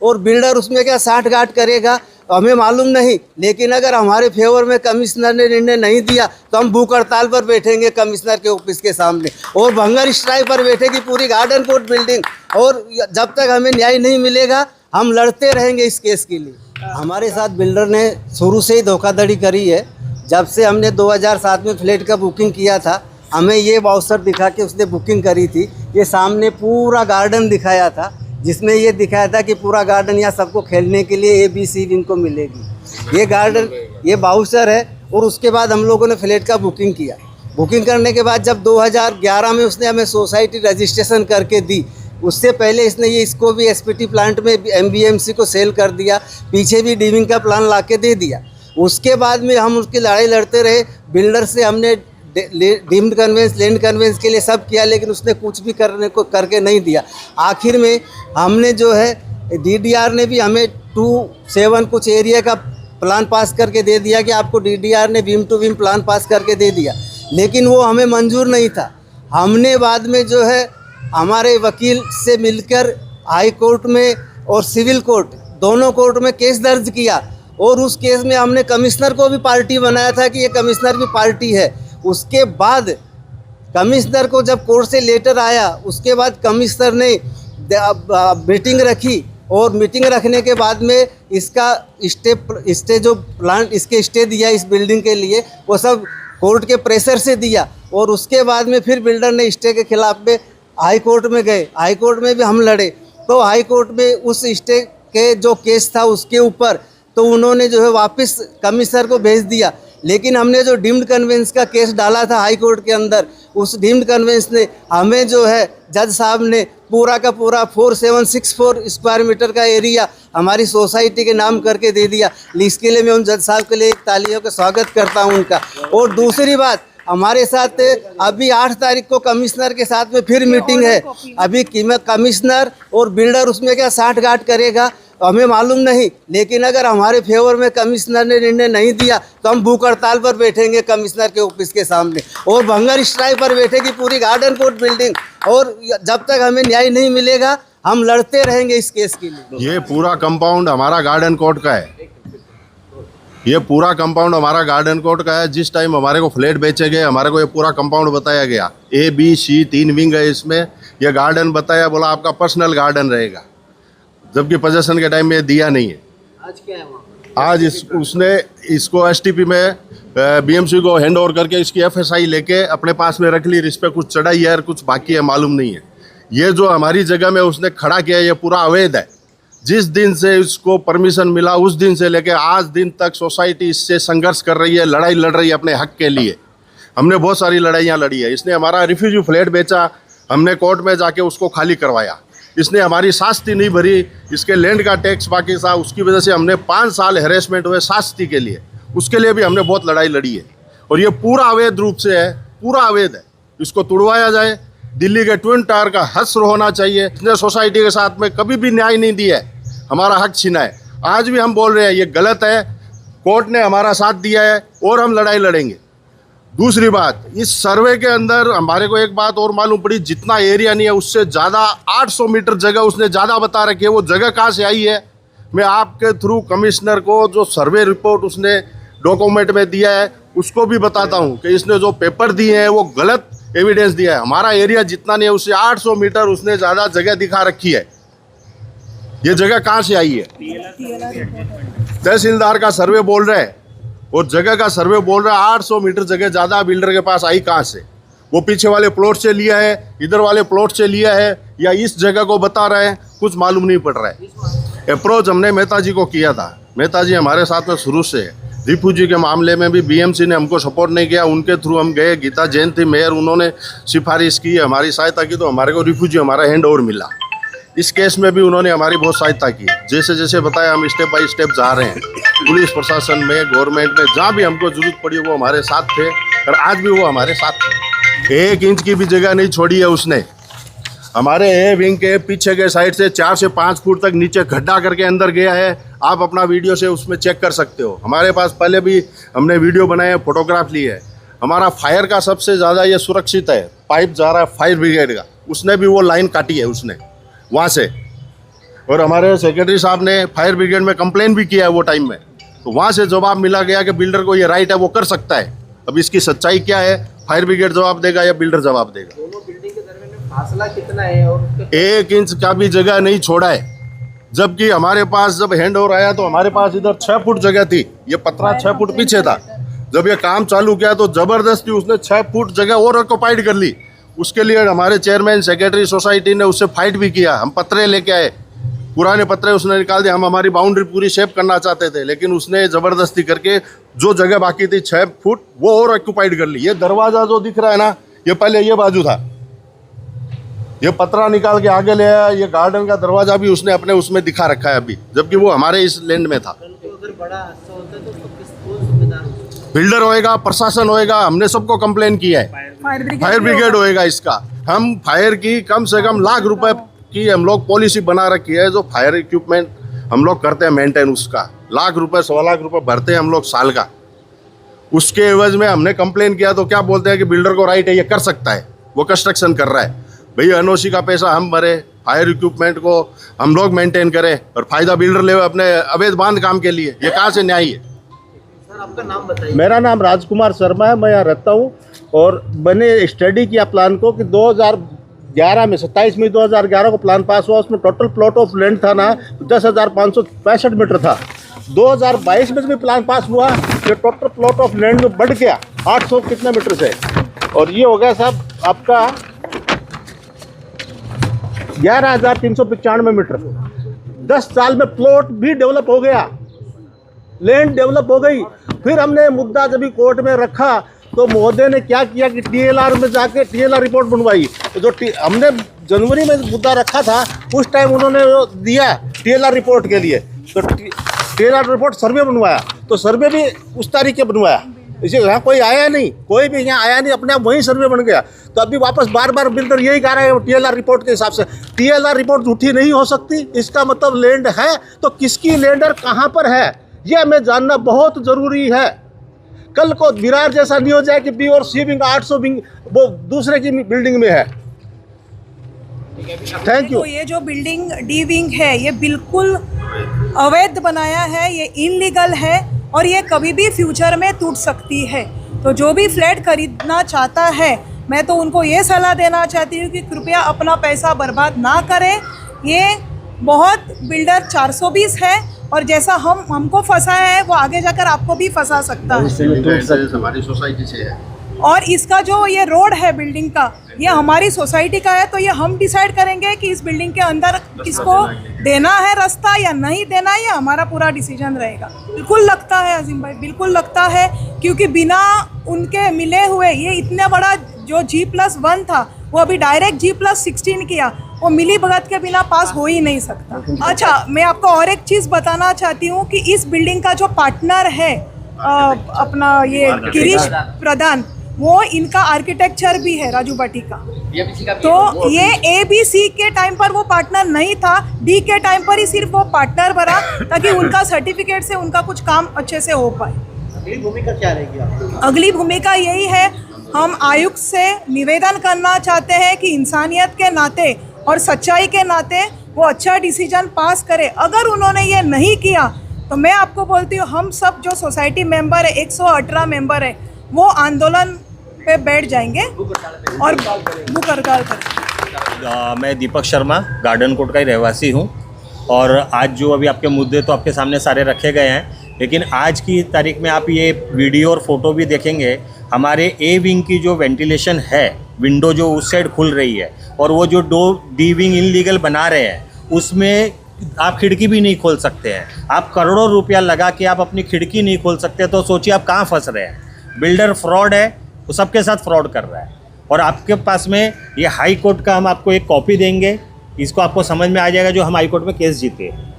और बिल्डर उसमें क्या साठ गांठ करेगा हमें मालूम नहीं, लेकिन अगर हमारे फेवर में कमिश्नर ने निर्णय नहीं दिया तो हम भूख हड़ताल पर बैठेंगे कमिश्नर के ऑफिस के सामने और भंगर स्ट्राइक पर बैठेगी पूरी गार्डन कोर्ट बिल्डिंग। और जब तक हमें न्याय नहीं मिलेगा हम लड़ते रहेंगे इस केस के लिए। हमारे साथ बिल्डर ने शुरू से ही धोखाधड़ी करी है। जब से हमने 2007 में फ्लैट का बुकिंग किया था, हमें ये वाउचर दिखा के उसने बुकिंग करी थी। ये सामने पूरा गार्डन दिखाया था, जिसमें ये दिखाया था कि पूरा गार्डन यहाँ सबको खेलने के लिए ABC विंग को मिलेगी। ये गार्डन ये वाउचर है। और उसके बाद हम लोगों ने फ्लैट का बुकिंग किया। बुकिंग करने के बाद जब 2011 में उसने हमें सोसाइटी रजिस्ट्रेशन करके दी, उससे पहले इसने ये इसको भी SPT प्लांट में MBMC को सेल कर दिया, पीछे भी डीविंग का प्लान ला के दे दिया। उसके बाद में हम उसकी लड़ाई लड़ते रहे। बिल्डर से हमने डीम्ड कन्वेंस, लैंड कन्वेंस के लिए सब किया, लेकिन उसने कुछ भी करके नहीं दिया। आखिर में हमने जो है DDR ने भी हमें 2-7 कुछ एरिया का प्लान पास करके दे दिया कि आपको DDR ने beam to beam plan pass करके दे दिया, लेकिन वो हमें मंजूर नहीं था। हमने बाद में जो है हमारे वकील से मिलकर हाई कोर्ट में और सिविल कोर्ट दोनों कोर्ट में केस दर्ज किया और उस केस में हमने कमिश्नर को भी पार्टी बनाया था कि ये कमिश्नर भी पार्टी है। उसके बाद कमिश्नर को जब कोर्ट से लेटर आया, उसके बाद कमिश्नर ने मीटिंग रखी और मीटिंग रखने के बाद में इसका स्टे जो प्लांट इसके स्टे दिया इस बिल्डिंग के लिए, वो सब कोर्ट के प्रेशर से दिया। और उसके बाद में फिर बिल्डर ने स्टे के खिलाफ में हाई कोर्ट में गए। हाई कोर्ट में भी हम लड़े, तो हाई कोर्ट में उस स्टे के जो केस था उसके ऊपर तो उन्होंने जो है वापस कमिश्नर को भेज दिया। लेकिन हमने जो डीम्ड कन्वेंस का केस डाला था हाई कोर्ट के अंदर, उस डीम्ड कन्वेंस ने हमें जो है जज साहब ने पूरा का पूरा 4764 स्क्वायर मीटर का एरिया हमारी सोसाइटी के नाम करके दे दिया। इसके लिए मैं उन जज साहब के लिए एक तालियों का स्वागत करता हूं उनका। और दूसरी बात, हमारे साथ अभी 8 तारीख को कमिश्नर के साथ में फिर मीटिंग है। अभी कमिश्नर और बिल्डर उसमें क्या साठ गांठ करेगा हमें मालूम नहीं, लेकिन अगर हमारे फेवर में कमिश्नर ने निर्णय नहीं दिया तो हम भूख हड़ताल पर बैठेंगे कमिश्नर के ऑफिस के सामने और भंगर स्ट्राइक पर बैठेगी पूरी गार्डन कोर्ट बिल्डिंग। और जब तक हमें न्याय नहीं मिलेगा हम लड़ते रहेंगे इस केस के लिए। ये पूरा कंपाउंड हमारा गार्डन कोर्ट का है। ये पूरा कंपाउंड हमारा गार्डन कोर्ट का है। जिस टाइम हमारे को फ्लैट बेचे गए, हमारे को ये पूरा कंपाउंड बताया गया, ABC 3 विंग है इसमें। यह गार्डन बताया, बोला आपका पर्सनल गार्डन रहेगा, जबकि पोजेशन के टाइम में दिया नहीं है। आज क्या है वहाँ? आज उसने इसको STP में BMC को हैंड ओवर करके इसकी FSI लेके अपने पास में रख ली। इस पर कुछ चढ़ाई है और कुछ बाकी है, मालूम नहीं है। ये जो हमारी जगह में उसने खड़ा किया, ये पूरा अवैध है। जिस दिन से इसको परमिशन मिला उस दिन से लेके आज दिन तक सोसाइटी इससे संघर्ष कर रही है, लड़ाई लड़ रही है अपने हक के लिए। हमने बहुत सारी लड़ाइयाँ लड़ी है। इसने हमारा रिफ्यूजी फ्लैट बेचा, हमने कोर्ट में जाके उसको खाली करवाया। इसने हमारी शास्ती नहीं भरी, इसके लैंड का टैक्स बाकी था, उसकी वजह से हमने 5 साल हैरेसमेंट हुए शास्ती के लिए। उसके लिए भी हमने बहुत लड़ाई लड़ी है। और ये पूरा अवैध रूप से है, पूरा अवैध है। इसको तुड़वाया जाए। दिल्ली के ट्विन टावर का हश्र होना चाहिए। इसने सोसाइटी के साथ में कभी भी न्याय नहीं दिया है, हमारा हक छीना है। आज भी हम बोल रहे हैं ये गलत है। कोर्ट ने हमारा साथ दिया है और हम लड़ाई लड़ेंगे। दूसरी बात, इस सर्वे के अंदर हमारे को एक बात और मालूम पड़ी, जितना एरिया नहीं है उससे ज़्यादा 800 मीटर जगह उसने ज़्यादा बता रखी है। वो जगह कहाँ से आई है? मैं आपके थ्रू कमिश्नर को जो सर्वे रिपोर्ट उसने डॉक्यूमेंट में दिया है उसको भी बताता हूँ कि इसने जो पेपर दिए हैं वो गलत एविडेंस दिया है। हमारा एरिया जितना नहीं है उससे 800 मीटर उसने ज़्यादा जगह दिखा रखी है। ये जगह कहाँ से आई है? तहसीलदार का सर्वे बोल रहे हैं और जगह का सर्वे बोल रहा है 800 मीटर जगह ज़्यादा बिल्डर के पास आई कहाँ से? वो पीछे वाले प्लॉट से लिया है, इधर वाले प्लॉट से लिया है, या इस जगह को बता रहे हैं, कुछ मालूम नहीं पड़ रहा है। अप्रोच हमने मेहता जी को किया था। मेहता जी हमारे साथ में शुरू से है। रिफ्यूजी के मामले में भी BMC ने हमको सपोर्ट नहीं किया, उनके थ्रू हम गए। गीता जैन थी मेयर, उन्होंने सिफारिश की, हमारी सहायता की, तो हमारे को रिफ्यूजी हमारा हैंड ओवर मिला। इस केस में भी उन्होंने हमारी बहुत सहायता की। जैसे जैसे बताया हम स्टेप बाय स्टेप जा रहे हैं। पुलिस प्रशासन में, गवर्नमेंट में, जहाँ भी हमको जरूरत पड़ी वो हमारे साथ थे और आज भी वो हमारे साथ थे। 1 इंच की भी जगह नहीं छोड़ी है उसने। हमारे ए विंग के पीछे के साइड से 4 से 5 फुट तक नीचे गड्ढा करके अंदर गया है। आप अपना वीडियो से उसमें चेक कर सकते हो। हमारे पास पहले भी हमने वीडियो बनाए, फोटोग्राफ ली है। हमारा फायर का सबसे ज़्यादा ये सुरक्षित है। पाइप जा रहा है फायर ब्रिगेड का, उसने भी वो लाइन काटी है उसने वहाँ से। और हमारे सेक्रेटरी साहब ने फायर ब्रिगेड में कंप्लेन भी किया है वो टाइम में, तो वहाँ से जवाब मिला गया कि बिल्डर को ये राइट है, वो कर सकता है। अब इसकी सच्चाई क्या है, फायर ब्रिगेड जवाब देगा या बिल्डर जवाब देगा। दोनों बिल्डिंग के दरमियान फासला कितना है और उसके 1 इंच का भी जगह नहीं छोड़ा है, जबकि हमारे पास जब हैंड ओवर आया तो हमारे पास इधर 6 फुट जगह थी, ये पतरा 6 फुट पीछे था। जब ये काम चालू किया तो जबरदस्ती उसने 6 फुट जगह और ऑक्युपाइड कर ली। उसके लिए हमारे चेयरमैन सेक्रेटरी सोसाइटी ने उससे फाइट भी किया, हम पत्रे लेके आए, पुराने पत्रे उसने निकाल दिए। हम हमारी बाउंड्री पूरी शेप करना चाहते थे, लेकिन उसने ज़बरदस्ती करके जो जगह बाकी थी 6 फुट वो और ऑक्युपाइड कर ली। ये दरवाज़ा जो दिख रहा है ना, ये पहले ये बाजू था, ये पतरा निकाल के आगे ले आया। ये गार्डन का दरवाज़ा भी उसने अपने उसमें दिखा रखा है अभी, जबकि वो हमारे इस लैंड में था। अगर बड़ा हादसा होता है तो कौन जिम्मेदार होगा? बिल्डर होएगा, प्रशासन होएगा, हमने सबको कंप्लेन किया है, फायर ब्रिगेड होएगा इसका। हम फायर की कम से कम लाख रुपए की हम लोग पॉलिसी बना रखी है, जो फायर इक्विपमेंट हम लोग करते हैं मेंटेन, उसका लाख रुपए 1.25 लाख रुपए भरते हैं हम लोग साल का। उसके एवज में हमने कंप्लेन किया तो क्या बोलते हैं कि बिल्डर को राइट है, ये कर सकता है, वो कंस्ट्रक्शन कर रहा है। भैया एनओसी का पैसा हम भरे, फायर इक्विपमेंट को हम लोग मेंटेन करें और फायदा बिल्डर ले अपने अवैध बांध काम के लिए, ये कहाँ से न्याय है? सर आपका नाम बताइए। मेरा नाम राजकुमार शर्मा है, मैं यहाँ रहता हूँ। और मैंने स्टडी किया प्लान को कि 2011 में 27 मई 2011 को प्लान पास हुआ। उसमें टोटल प्लॉट ऑफ लैंड था ना 10,565 मीटर था। 2022 में भी प्लान पास हुआ, ये टोटल प्लॉट ऑफ लैंड में बढ़ गया 800 कितना मीटर से, और ये हो गया साहब आपका 11,395 मीटर। 10 साल में प्लॉट भी डेवलप हो गया, लैंड डेवलप हो गई। फिर हमने मुद्दा जब भी कोर्ट में रखा तो महोदय ने क्या किया कि टीएलआर में जाके टीएलआर रिपोर्ट बनवाई। तो जो हमने जनवरी में मुद्दा रखा था उस टाइम उन्होंने वो दिया टीएलआर रिपोर्ट के लिए, तो टीएलआर रिपोर्ट सर्वे बनवाया, तो सर्वे भी उस तारीख के बनवाया। इसे यहाँ कोई आया नहीं, कोई भी यहाँ आया नहीं, अपने आप वही सर्वे बन गया। तो अभी वापस बार बार बिल्डर यही कह रहा है टीएलआर रिपोर्ट के हिसाब से। टीएलआर रिपोर्ट झूठी नहीं हो सकती, इसका मतलब लैंड है तो किसकी लैंड और कहाँ पर है यह हमें जानना बहुत ज़रूरी है। कल को विरार जैसा नहीं हो जाए कि बी और सी विंग 800 विंग वो दूसरे की बिल्डिंग में है। Thank you. तो ये जो बिल्डिंग डी विंग है ये बिल्कुल अवैध बनाया है, ये इनलीगल है और ये कभी भी फ्यूचर में टूट सकती है। तो जो भी फ्लैट खरीदना चाहता है, मैं तो उनको ये सलाह देना चाहती हूँ कि कृपया अपना पैसा बर्बाद ना करें। ये बहुत बिल्डर 420 है और जैसा हमको फंसा है वो आगे जाकर आपको भी फंसा सकता है। हमारी सोसाइटी से है और इसका जो ये रोड है बिल्डिंग का, ये हमारी सोसाइटी का है, तो ये हम डिसाइड करेंगे कि इस बिल्डिंग के अंदर किसको देना है रास्ता या नहीं देना है, ये हमारा पूरा डिसीजन रहेगा। बिल्कुल लगता है अजीम भाई, बिल्कुल लगता है, क्योंकि बिना उनके मिले हुए ये इतना बड़ा जो G+1 था वो अभी डायरेक्ट G+16 किया, वो मिली भगत के बिना पास हो ही नहीं सकता। अच्छा, मैं आपको और एक चीज़ बताना चाहती हूँ कि इस बिल्डिंग का जो पार्टनर है अपना ये गिरीश प्रधान, वो इनका आर्किटेक्चर भी है राजू बाटी का। तो ये ABC के टाइम पर वो पार्टनर नहीं था, D के टाइम पर ही सिर्फ वो पार्टनर बना ताकि उनका सर्टिफिकेट से उनका कुछ काम अच्छे से हो पाए। अगली भूमिका क्या रहेगी आपकी? अगली भूमिका यही है, हम आयुक्त से निवेदन करना चाहते हैं कि इंसानियत के नाते और सच्चाई के नाते वो अच्छा डिसीजन पास करे। अगर उन्होंने ये नहीं किया तो मैं आपको बोलती हूँ, हम सब जो सोसाइटी मेंबर है 118 मेंबर है वो आंदोलन पे बैठ जाएंगे और भूख हड़ताल करेंगे। मैं दीपक शर्मा गार्डन कोर्ट का ही रहवासी हूँ और आज जो अभी आपके मुद्दे तो आपके सामने सारे रखे गए हैं, लेकिन आज की तारीख में आप ये वीडियो और फोटो भी देखेंगे। हमारे ए विंग की जो वेंटिलेशन है, विंडो जो उस साइड खुल रही है और वो जो डी विंग इनलीगल बना रहे हैं उसमें आप खिड़की भी नहीं खोल सकते हैं। आप करोड़ों रुपया लगा के आप अपनी खिड़की नहीं खोल सकते, तो सोचिए आप कहाँ फंस रहे हैं। बिल्डर फ्रॉड है, वो सबके साथ फ्रॉड कर रहा है। और आपके पास में ये हाई कोर्ट का हम आपको एक कॉपी देंगे, इसको आपको समझ में आ जाएगा जो हम हाई कोर्ट में केस जीते हैं।